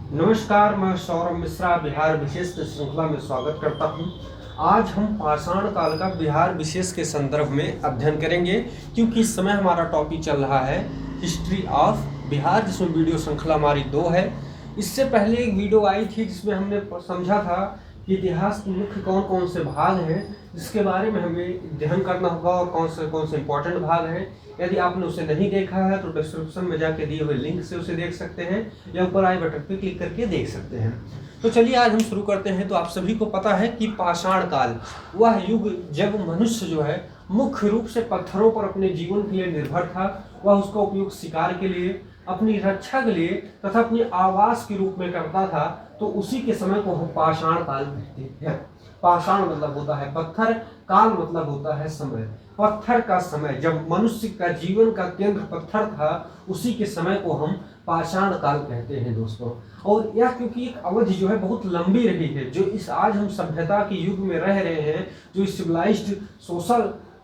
नमस्कार, मैं सौरभ मिश्रा बिहार विशेष की श्रृंखला में स्वागत करता हूं। आज हम पाषाण काल का बिहार विशेष के संदर्भ में अध्ययन करेंगे, क्योंकि इस समय हमारा टॉपिक चल रहा है हिस्ट्री ऑफ बिहार, जिसमें वीडियो श्रृंखला हमारी 2 है। इससे पहले एक वीडियो आई थी जिसमें हमने समझा था कि इतिहास के मुख्य कौन कौन से भाग हैं, जिसके बारे में हमें अध्ययन करना होगा और कौन से इंपॉर्टेंट भाग हैं। यदि आपने उसे नहीं देखा है तो डिस्क्रिप्शन में जाके दिए हुए लिंक से उसे देख सकते हैं या ऊपर आई बटन पर क्लिक करके देख सकते हैं। तो चलिए आज हम शुरू करते हैं। तो आप सभी को पता है कि पाषाण काल वह युग जब मनुष्य जो है मुख्य रूप से पत्थरों पर अपने जीवन के लिए निर्भर था। वह उसका उपयोग शिकार के लिए, अपनी रक्षा के लिए तथा अपने आवास के रूप में करता था। तो उसी के समय को हम पाषाण काल कहते हैं। पाषाण मतलब होता है पत्थर, काल मतलब होता है समय। पत्थर का समय, जब मनुष्य का जीवन का केंद्र पत्थर था, उसी के समय को हम पाषाण काल कहते हैं दोस्तों। और यह क्योंकि एक अवधि जो है बहुत लंबी रही है, जो इस आज हम सभ्यता के युग में रह रहे हैं, जो सिविलाइज्ड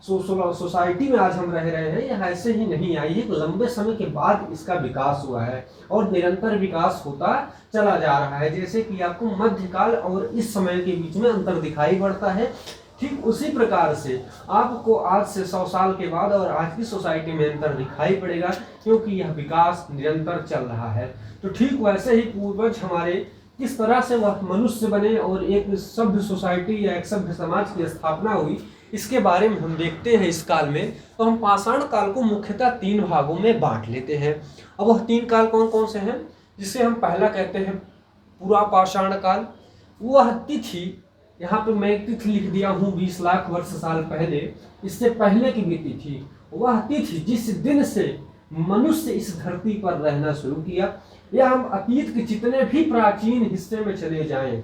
सोसाइटी में आज हम रह रहे हैं, यह ऐसे ही नहीं आई। एक लंबे समय के बाद इसका विकास हुआ है और निरंतर विकास होता चला जा रहा है। जैसे कि आपको मध्यकाल और इस समय के बीच में अंतर दिखाई पड़ता है, ठीक उसी प्रकार से आपको आज से 100 साल के बाद और आज की सोसाइटी में अंतर दिखाई पड़ेगा, क्योंकि यह विकास निरंतर चल रहा है। तो ठीक वैसे ही पूर्वज हमारे किस तरह से वह मनुष्य बने और एक सभ्य सोसाइटी या एक सभ्य समाज की स्थापना हुई, इसके बारे में हम देखते हैं इस काल में। तो हम पाषाण काल को मुख्यतः 3 भागों में बांट लेते हैं। अब वह 3 काल कौन कौन से हैं, जिसे हम पहला कहते हैं पूरा पाषाण काल। वह तिथि, यहाँ पे मैं एक तिथि लिख दिया हूँ 20 लाख वर्ष साल पहले, इससे पहले की भी तिथि, वह तिथि जिस दिन से मनुष्य इस धरती पर रहना शुरू किया। या हम अतीत के जितने भी प्राचीन हिस्से में चले जाएं,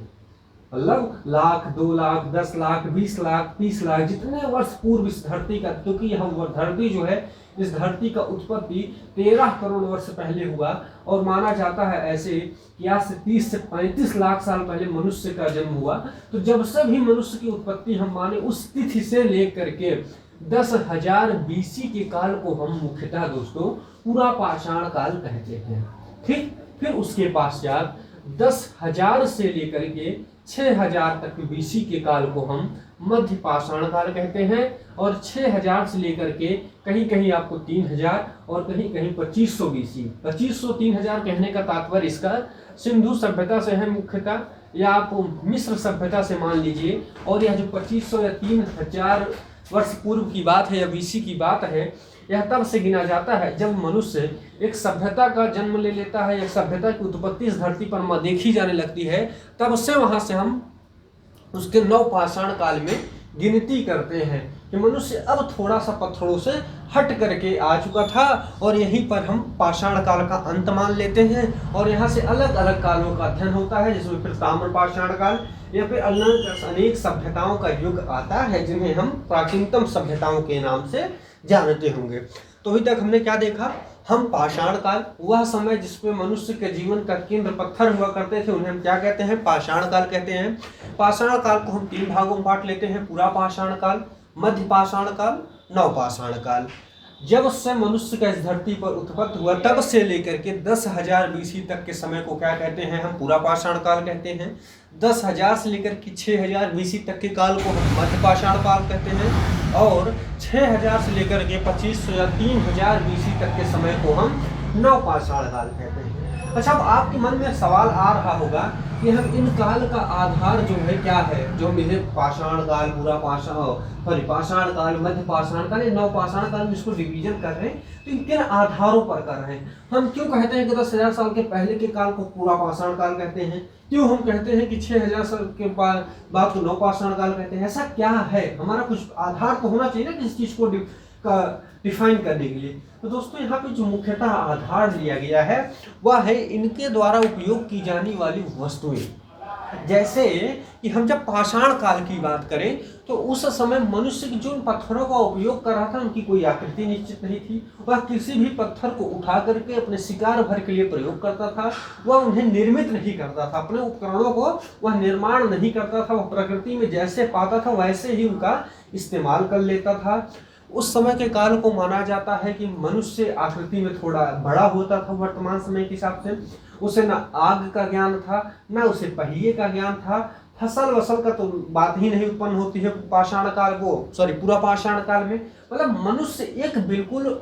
मतलब लाख, 2 लाख, 10 लाख, 20 लाख, 30 लाख, जितने वर्ष पूर्व इस धरती का, क्योंकि यह धरती जो है, इस धरती का उत्पत्ति 13 करोड़ वर्ष पहले हुआ और माना जाता है ऐसे कि आज से 30 से 35 लाख साल पहले मनुष्य का जन्म हुआ। तो जब से भी मनुष्य की उत्पत्ति हम माने, उस तिथि से लेकर के 10,000 BC के काल को हम मुख्यतः दोस्तों पूरा पाषाण काल कहते हैं। ठीक, फिर उसके पश्चात 10,000 से लेकर के 6,000 तक BC के काल को हम मध्य पाषाण काल कहते हैं। और 6,000 से लेकर के कहीं कहीं आपको 3,000 और कहीं कहीं 2500 BC, 2500 3,000 कहने का तात्पर्य इसका सिंधु सभ्यता से है मुख्यतः, या आप मिस्र सभ्यता से मान लीजिए। और यह जो 2500 या 3,000 वर्ष पूर्व की बात है या BC की बात है, यह तब से गिना जाता है जब मनुष्य एक सभ्यता का जन्म ले लेता है, या सभ्यता की उत्पत्ति इस धरती पर देखी जाने लगती है। तब से वहां से हम उसके नव पाषाण काल में गिनती करते हैं कि मनुष्य अब थोड़ा सा पत्थरों से हट करके आ चुका था, और यहीं पर हम पाषाण काल का अंत मान लेते हैं। और यहाँ से अलग अलग कालों का अध्ययन होता है, जिसमें फिर ताम्र पाषाण काल या फिर अनेक सभ्यताओं का युग आता है, जिन्हें हम प्राचीनतम सभ्यताओं के नाम से जानते होंगे। तो अभी तक हमने क्या देखा, हम पाषाण काल, वह समय जिसमें मनुष्य के जीवन का केंद्र पत्थर हुआ करते थे, उन्हें हम क्या कहते हैं, पाषाण काल कहते हैं। पाषाण काल को हम 3 भागों में बांट लेते हैं, पूरा पाषाण काल, मध्य पाषाण काल, नव पाषाण काल। जब से मनुष्य का इस धरती पर उत्पत्ति हुआ तब से लेकर के 10,000 BC तक के समय को क्या कहते हैं, हम पूरा पाषाण काल कहते हैं। 10,000 से लेकर के 6,000 BC तक के काल को हम मध्य पाषाण काल कहते हैं। और 6,000 से लेकर के 2500 या 3,000 BC तक के समय को हम नव पाषाण काल कहते हैं। अच्छा, अब आपके मन में सवाल आ रहा होगा कि हम इन काल का आधार जो है क्या है, जो मुझे पाषाण काल, पूरा पाषाण काल, मध्य पाषाण काल, नव पाषाण काल में इसको डिवीजन कर रहे हैं, तो इन किन आधारों पर कर रहे हैं। हम क्यों कहते हैं कि 10,000 साल के पहले के काल को पूरा पाषाण काल कहते हैं, क्यों हम कहते हैं कि 6,000 साल के बाद को नव पाषाण काल कहते हैं, ऐसा क्या है, हमारा कुछ आधार तो होना चाहिए ना किसी चीज को डिफाइन करने के लिए। तो दोस्तों यहाँ पे जो मुख्यतः आधार लिया गया है वह है इनके द्वारा उपयोग की जाने वाली वस्तुएं। जैसे कि हम जब पाषाण काल की बात करें तो उस समय मनुष्य की जो पत्थरों का उपयोग कर रहा था, उनकी कोई आकृति निश्चित नहीं थी। वह किसी भी पत्थर को उठा करके अपने शिकार भर के लिए प्रयोग करता था, वह उन्हें निर्मित नहीं करता था, अपने उपकरणों को वह निर्माण नहीं करता था, वह प्रकृति में जैसे पाता था वैसे ही उनका इस्तेमाल कर लेता था। उस समय के काल को माना जाता है कि मनुष्य आकृति में थोड़ा बड़ा होता था वर्तमान समय के हिसाब से, उसे ना आग का ज्ञान था, ना उसे पहिए का ज्ञान था, फसल वसल का तो बात ही नहीं उत्पन्न होती है पाषाण काल पूरा पाषाण काल में। मतलब मनुष्य एक बिल्कुल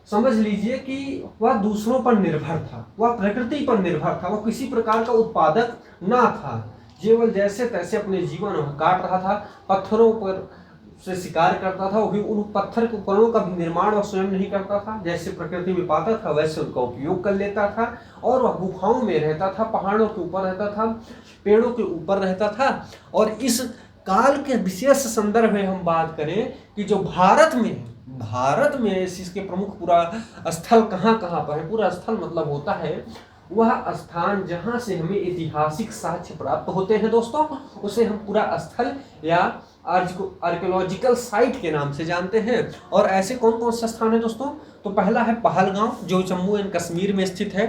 समझ लीजिए कि वह दूसरों पर निर्भर था, वह प्रकृति पर निर्भर था, वह किसी प्रकार का उत्पादक ना था, केवल जैसे तैसे अपने जीवन वह काट रहा था, पत्थरों पर से शिकार करता था, वो भी उन पत्थर के उपकरणों का भी निर्माण वह स्वयं नहीं करता था, जैसे प्रकृति में पाता था वैसे उनका उपयोग कर लेता था, और वह गुफाओं में रहता था, पहाड़ों के ऊपर रहता था, पेड़ों के ऊपर रहता था। और इस काल के विशेष संदर्भ में हम बात करें कि जो भारत में इसके प्रमुख पूरा स्थल कहाँ कहाँ पर है। पूरा स्थल मतलब होता है वह स्थान जहाँ से हमें ऐतिहासिक साक्ष्य प्राप्त होते हैं दोस्तों, उसे हम पूरा स्थल या आर्कियोलॉजिकल साइट के नाम से जानते हैं। और ऐसे कौन कौन से स्थान है दोस्तों? तो पहला है पहलगांव जो जम्मू एंड कश्मीर में स्थित है।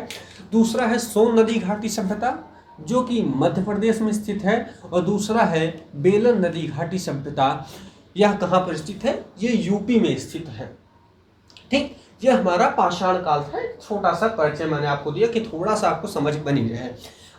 दूसरा है सोन नदी घाटी सभ्यता जो कि मध्य प्रदेश में स्थित है। और दूसरा है बेलन नदी घाटी सभ्यता, यह कहाँ पर स्थित है? ये यूपी में स्थित है। ठीक, ये हमारा पाषाण काल था। छोटा सा परिचय मैंने आपको दिया कि थोड़ा सा आपको समझ बनी रहे।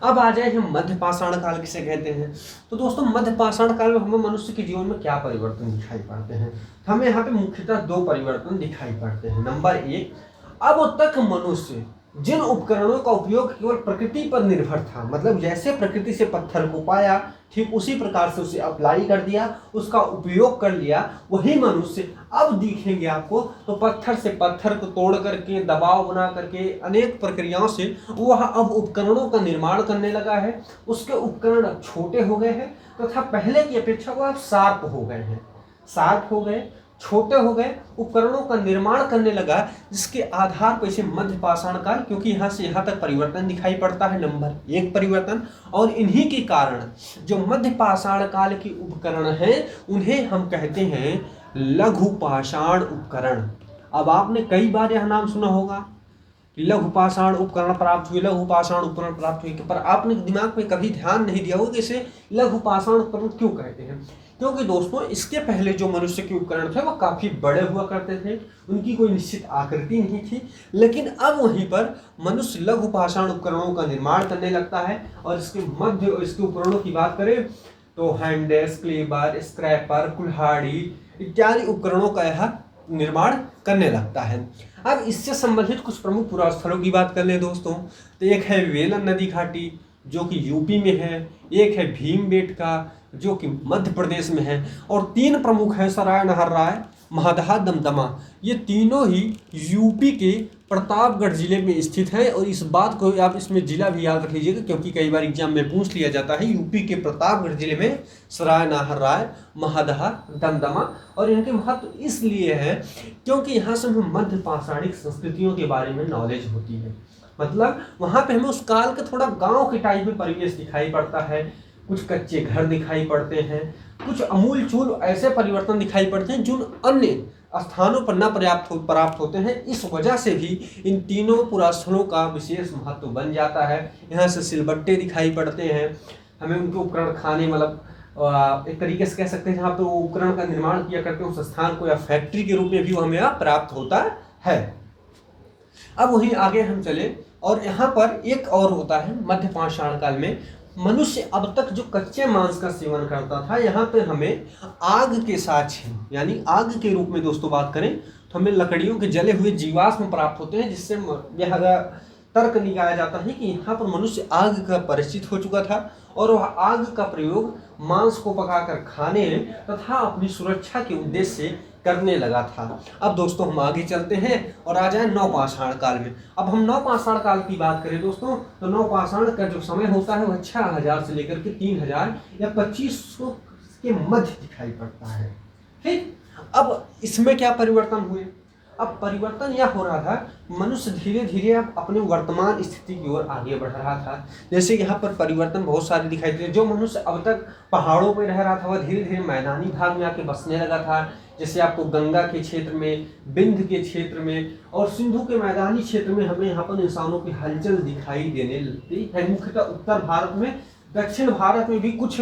अब आ जाए हम मध्य पाषाण काल किसे कहते हैं। तो दोस्तों मध्य पाषाण काल में हमें मनुष्य के जीवन में क्या परिवर्तन दिखाई पड़ते हैं? हमें यहाँ पे मुख्यतः दो परिवर्तन दिखाई पड़ते हैं। नंबर एक, अब तक मनुष्य जिन उपकरणों का उपयोग केवल प्रकृति पर निर्भर था, मतलब जैसे प्रकृति से पत्थर को पाया ठीक उसी प्रकार से उसे अप्लाई कर दिया, उसका उपयोग कर लिया, वही मनुष्य अब दिखेंगे आपको तो पत्थर से पत्थर को तोड़ करके दबाव बना करके अनेक प्रक्रियाओं से वह अब उपकरणों का निर्माण करने लगा है। उसके उपकरण अब छोटे हो गए हैं तथा पहले की अपेक्षा वो अब शार्प हो गए, छोटे हो गए, उपकरणों का निर्माण करने लगा, जिसके आधार पर इसे मध्य पाषाण काल, क्योंकि यहाँ से यहाँ तक परिवर्तन दिखाई पड़ता है, नंबर एक परिवर्तन। और इन्हीं के कारण जो मध्य पाषाण काल के उपकरण हैं उन्हें हम कहते हैं लघु पाषाण उपकरण। अब आपने कई बार यह नाम सुना होगा कि लघु पाषाण उपकरण प्राप्त हुए, लघु पाषाण उपकरण प्राप्त हुए, पर आपने दिमाग में कभी ध्यान नहीं दिया होगा कि इसे लघु पाषाण उपकरण क्यों कहते हैं। क्योंकि दोस्तों इसके पहले जो मनुष्य के उपकरण थे वो काफी बड़े हुआ करते थे, उनकी कोई निश्चित आकृति नहीं थी। लेकिन अब वहीं पर मनुष्य लघु पाषाण उपकरणों का निर्माण करने लगता है। और इसके उपकरणों की बात करें तो हैंडेस, क्लेबर, स्क्रैपर, कुल्हाड़ी इत्यादि उपकरणों का यह निर्माण करने लगता है। अब इससे संबंधित कुछ प्रमुख पुरास्थलों की बात कर लें दोस्तों, तो एक है बेलन नदी घाटी जो कि यूपी में है, एक है भीमबेटका जो कि मध्य प्रदेश में है, और तीन प्रमुख हैं सराय नहरराय, महदहा, दमदमा। ये तीनों ही यूपी के प्रतापगढ़ जिले में स्थित है। और इस बात को आप इसमें जिला भी याद रख लीजिएगा क्योंकि कई बार एग्जाम में पूछ लिया जाता है। यूपी के प्रतापगढ़ जिले में सराय नहरराय, महदहा, दमदमा। और इनके महत्व इसलिए है क्योंकि यहाँ से हमें मध्य पाषाणिक संस्कृतियों के बारे में नॉलेज होती है। मतलब वहाँ पे हमें उस काल का थोड़ा गाँव के टाइप में परिवेश दिखाई पड़ता है, कुछ कच्चे घर दिखाई पड़ते हैं, कुछ अमूल चूल ऐसे परिवर्तन दिखाई पड़ते हैं जो अन्य स्थानों पर न प्राप्त होते हैं। इस वजह से भी इन तीनों पुरास्थलों का विशेष महत्व बन जाता है। यहाँ से सिलबट्टे दिखाई पड़ते हैं, हमें उनके उपकरण खाने, मतलब एक तरीके से कह सकते हैं जहाँ पे वो उपकरण का निर्माण किया करते हैं उस स्थान को या फैक्ट्री के रूप में भी वो हमें प्राप्त होता है। अब वहीं आगे हम चले और यहाँ पर एक और होता है मध्य पाषाण काल में मनुष्य अब तक जो कच्चे मांस का सेवन करता था, यहाँ पे हमें आग के साक्ष्य यानी आग के रूप में दोस्तों बात करें तो हमें लकड़ियों के जले हुए जीवाश्म प्राप्त होते हैं, जिससे यह तर्क निकाला जाता है कि यहाँ पर मनुष्य आग का परिचित हो चुका था और वह आग का प्रयोग मांस को पकाकर खाने तथा अपनी सुरक्षा के उद्देश्य से करने लगा था। अब दोस्तों हम आगे चलते हैं और आ जाए नवपाषाण काल में। अब हम नवपाषाण काल की बात करें दोस्तों तो नवपाषाण का जो समय होता है वह 6000 से लेकर के 3000 या 2500 के मध्य दिखाई पड़ता है। ठीक, अब इसमें क्या परिवर्तन हुए? अब परिवर्तन यह हो रहा था मनुष्य धीरे धीरे अब अपने वर्तमान स्थिति की ओर आगे बढ़ रहा था। जैसे यहाँ पर परिवर्तन बहुत सारे दिखाई दे। जो मनुष्य अब तक पहाड़ों पर रह रहा था वह धीरे धीरे मैदानी भाग में आके बसने लगा था। जैसे आपको गंगा के क्षेत्र में, बिंद के क्षेत्र में और सिंधु के मैदानी क्षेत्र में हमें यहाँ पर इंसानों की हलचल दिखाई देने लगती है। मुख्यतः उत्तर भारत में, दक्षिण भारत में भी कुछ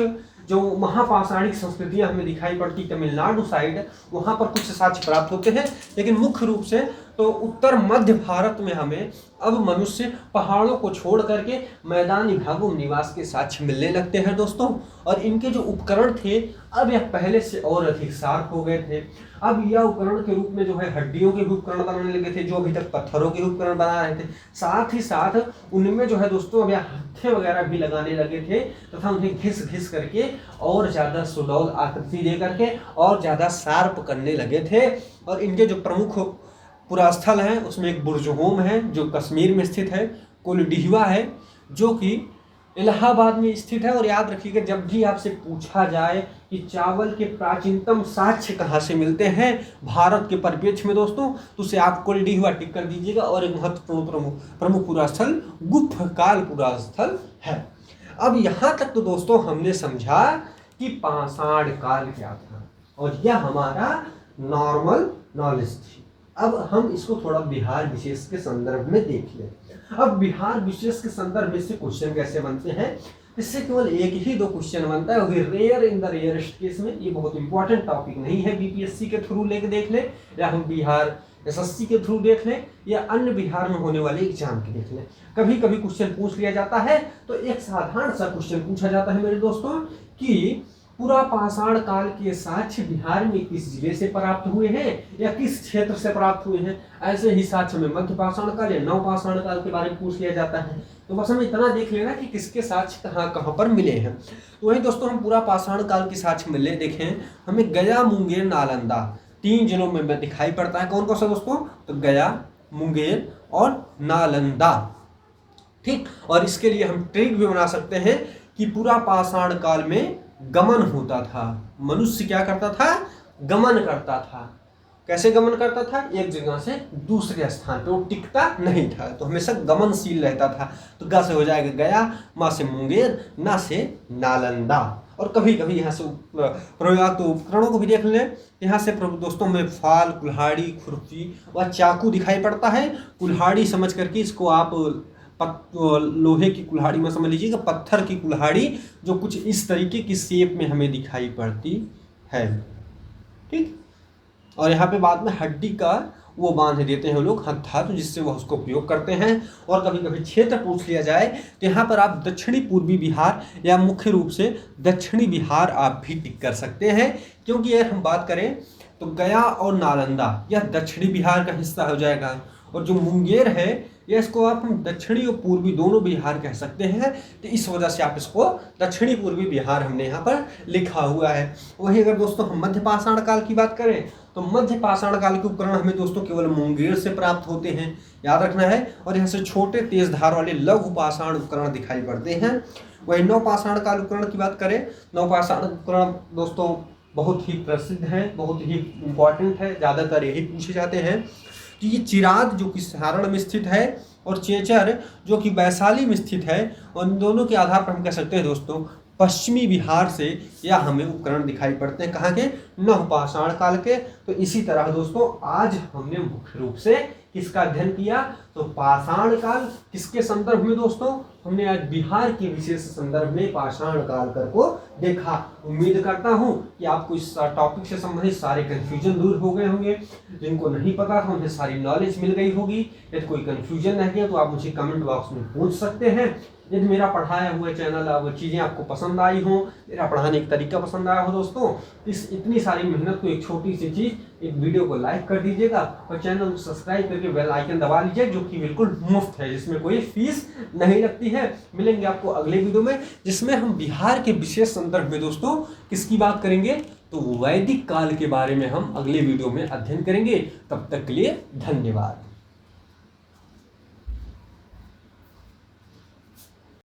जो महापाषाणिक संस्कृतियां हमें दिखाई पड़ती, तमिलनाडु साइड वहाँ पर कुछ साक्ष्य प्राप्त होते हैं। लेकिन मुख्य रूप से तो उत्तर मध्य भारत में हमें अब मनुष्य पहाड़ों को छोड़ करके मैदानी भागों में निवास के साक्ष्य मिलने लगते हैं दोस्तों। और इनके जो उपकरण थे अब यह पहले से और अधिक शार्प हो गए थे। अब यह उपकरण के रूप में जो है हड्डियों के भी उपकरण बनाने लगे थे, जो अभी तक पत्थरों के उपकरण बना रहे थे। साथ ही साथ उनमें जो है दोस्तों अब यह हत्थे वगैरह भी लगाने लगे थे तथा उन्हें घिस घिस करके और ज़्यादा सुडौल आकृति दे करके और ज़्यादा शार्प करने लगे थे। और इनके जो प्रमुख पुरास्थल हैं उसमें एक बुर्जहोम है जो कश्मीर में स्थित है, कुलडीहवा है जो कि इलाहाबाद में स्थित है। और याद रखिएगा जब भी आपसे पूछा जाए कि चावल के प्राचीनतम साक्ष्य कहाँ से मिलते हैं भारत के परिप्रेक्ष्य में दोस्तों, तो उसे आप कुलडीहवा टिक कर दीजिएगा। और एक महत्वपूर्ण प्रमुख पुरास्थल गुप्त काल पुरास्थल है। अब यहाँ तक तो दोस्तों हमने समझा कि पाषाण काल क्या था और यह हमारा नॉर्मल नॉलेज थी। अब हम इसको थोड़ा बिहार विशेष के संदर्भ में देख लें। अब बिहार विशेष के संदर्भ में से क्वेश्चन कैसे बनते हैं, इससे केवल एक ही दो क्वेश्चन बनता है, वो भी rare in the rarest case में। ये बहुत इंपॉर्टेंट टॉपिक नहीं है, बीपीएससी के थ्रू लेके देख ले या हम बिहार एसएससी के थ्रू देख लें या अन्य बिहार में होने वाले एग्जाम के देख लें। कभी कभी क्वेश्चन पूछ लिया जाता है तो एक साधारण सा क्वेश्चन पूछा जाता है मेरे दोस्तों कि पूरा पाषाण काल के साक्ष्य बिहार में किस जिले से प्राप्त हुए हैं या किस क्षेत्र से प्राप्त हुए हैं। ऐसे ही साक्ष्य में मध्य पाषाण काल या नव पाषाण काल के बारे में पूछ लिया जाता है। तो बस हमें इतना देख लेना कि किसके साक्ष्य कहाँ कहाँ पर मिले हैं। तो वही दोस्तों हम पूरा पाषाण काल के साक्ष्य मिले देखें, हमें गया, मुंगेर, नालंदा 3 जिलों में दिखाई पड़ता है। कौन कौन सा दोस्तों, तो गया, मुंगेर और नालंदा। ठीक, और इसके लिए हम ट्रिक भी बना सकते हैं कि पूरा पाषाण काल में गमन होता था। मनुष्य क्या करता था, गमन करता था। कैसे गमन करता था, एक जगह से दूसरे स्थान पे, वो टिकता नहीं था, तो हमेशा गमनशील रहता था। तो ग से हो जाएगा गया, मा से मुंगेर, ना से नालंदा। और कभी कभी यहाँ से प्रयुक्त उपकरणों को भी देख लें। यहाँ से दोस्तों में फाल, कुल्हाड़ी, खुरपी व चाकू दिखाई पड़ता है। कुल्हाड़ी समझ करके इसको आप लोहे की कुल्हाड़ी में समझ लीजिएगा, पत्थर की कुल्हाड़ी जो कुछ इस तरीके की शेप में हमें दिखाई पड़ती है। ठीक, और यहाँ पे बाद में हड्डी का वो बांध देते हैं लोग हत्था, तो जिससे वह उसको उपयोग करते हैं। और कभी कभी क्षेत्र पूछ लिया जाए तो यहाँ पर आप दक्षिणी पूर्वी बिहार या मुख्य रूप से दक्षिणी बिहार आप भी टिक कर सकते हैं, क्योंकि अगर हम बात करें तो गया और नालंदा यह दक्षिणी बिहार का हिस्सा हो जाएगा। और जो मुंगेर है या इसको आप हम दक्षिणी और पूर्वी दोनों बिहार कह सकते हैं, तो इस वजह से आप इसको दक्षिणी पूर्वी बिहार हमने यहाँ पर लिखा हुआ है। वही अगर दोस्तों हम मध्य पाषाण काल की बात करें तो मध्य पाषाण काल के उपकरण हमें दोस्तों केवल मुंगेर से प्राप्त होते हैं, याद रखना है। और यहाँ से छोटे तेज धार वाले लघु पाषाण उपकरण दिखाई पड़ते हैं। वही नव पाषाण काल उपकरण की बात करें, नव पाषाण उपकरण दोस्तों बहुत ही प्रसिद्ध है, बहुत ही इंपॉर्टेंट है, ज़्यादातर यही पूछे जाते हैं। कि ये चिराद जो कि सारण में स्थित है और चेचर जो कि वैशाली में स्थित है, और इन दोनों के आधार पर हम कह सकते हैं दोस्तों पश्चिमी बिहार से या हमें उपकरण दिखाई पड़ते हैं कहाँ के, नव पाषाण काल के। तो इसी तरह दोस्तों आज हमने मुख्य रूप से किसका अध्ययन किया, तो पाषाण काल। किसके संदर्भ में दोस्तों, हमने आज बिहार के विशेष संदर्भ में पाषाण काल कर को देखा। उम्मीद करता हूं कि आपको इस टॉपिक से संबंधित सारे कंफ्यूजन दूर हो गए होंगे। जिनको नहीं पता था उन्हें सारी नॉलेज मिल गई होगी। यदि कोई कंफ्यूजन रह गया तो आप मुझे कमेंट बॉक्स में पूछ सकते हैं। यदि मेरा पढ़ाया हुआ चैनल चीज़ें आपको पसंद आई हो, मेरा पढ़ाने का तरीका पसंद आया हो दोस्तों, इस इतनी सारी मेहनत को एक छोटी सी चीज़, एक वीडियो को लाइक कर दीजिएगा और चैनल को सब्सक्राइब करके बेल आइकन दबा लीजिए, जो कि बिल्कुल मुफ्त है, जिसमें कोई फीस नहीं लगती है। मिलेंगे आपको अगले वीडियो में, जिसमें हम बिहार के विशेष संदर्भ में दोस्तों किसकी बात करेंगे, तो वैदिक काल के बारे में हम अगले वीडियो में अध्ययन करेंगे। तब तक के लिए धन्यवाद।